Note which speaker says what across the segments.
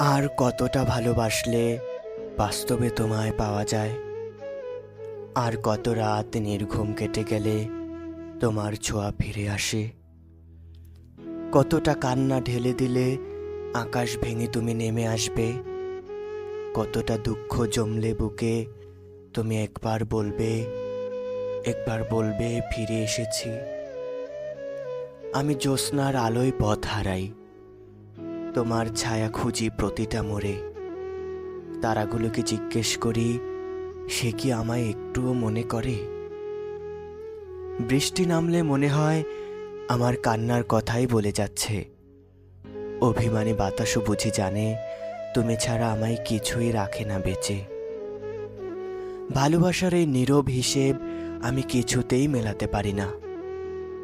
Speaker 1: আর কতটা ভালোবাসলে বাস্তবে তোমায় পাওয়া যায়? আর কত রাত নির্ঘুম কেটে গেলে তোমার ছোঁয়া ফিরে আসে? কতটা কান্না ঢেলে দিলে আকাশ ভেঙে তুমি নেমে আসবে? কতটা দুঃখ জমলে বুকে তুমি একবার বলবে ফিরে এসেছি। আমি জ্যোৎস্নার আলোয় পথ হারাই, তোমার ছায়া খুঁজি প্রতিটা মোড়ে। তারাগুলোকে জিজ্ঞেস করি, সে কি আমায় একটুও মনে করে? বৃষ্টি নামলে মনে হয় আমার কান্নার কথাই বলে যাচ্ছে। অভিমানী বাতাসও বুঝি জানে তুমি ছাড়া আমায় কিছুই রাখে না বেঁচে। ভালোবাসার এই নীরব হিসেব আমি কিছুতেই মেলাতে পারি না।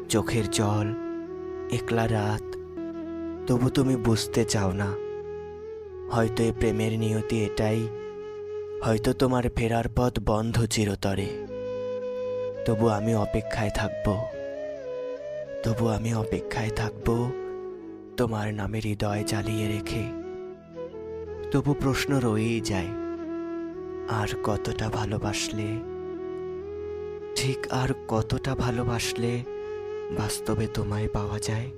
Speaker 1: চোখের জল, একলা রাত, তবু তুমি বুঝতে চাও না। হয়তো এ প্রেমের নিয়তি এটাই, হয়তো তোমার ফেরার পথ বন্ধ চিরতরে। তবু আমি অপেক্ষায় থাকবো তোমার নামে হৃদয় জ্বালিয়ে রেখে। তবু প্রশ্ন রয়েই যায়, আর কতটা ভালোবাসলে, ঠিক আর কতটা ভালোবাসলে বাস্তবে তোমায় পাওয়া যায়?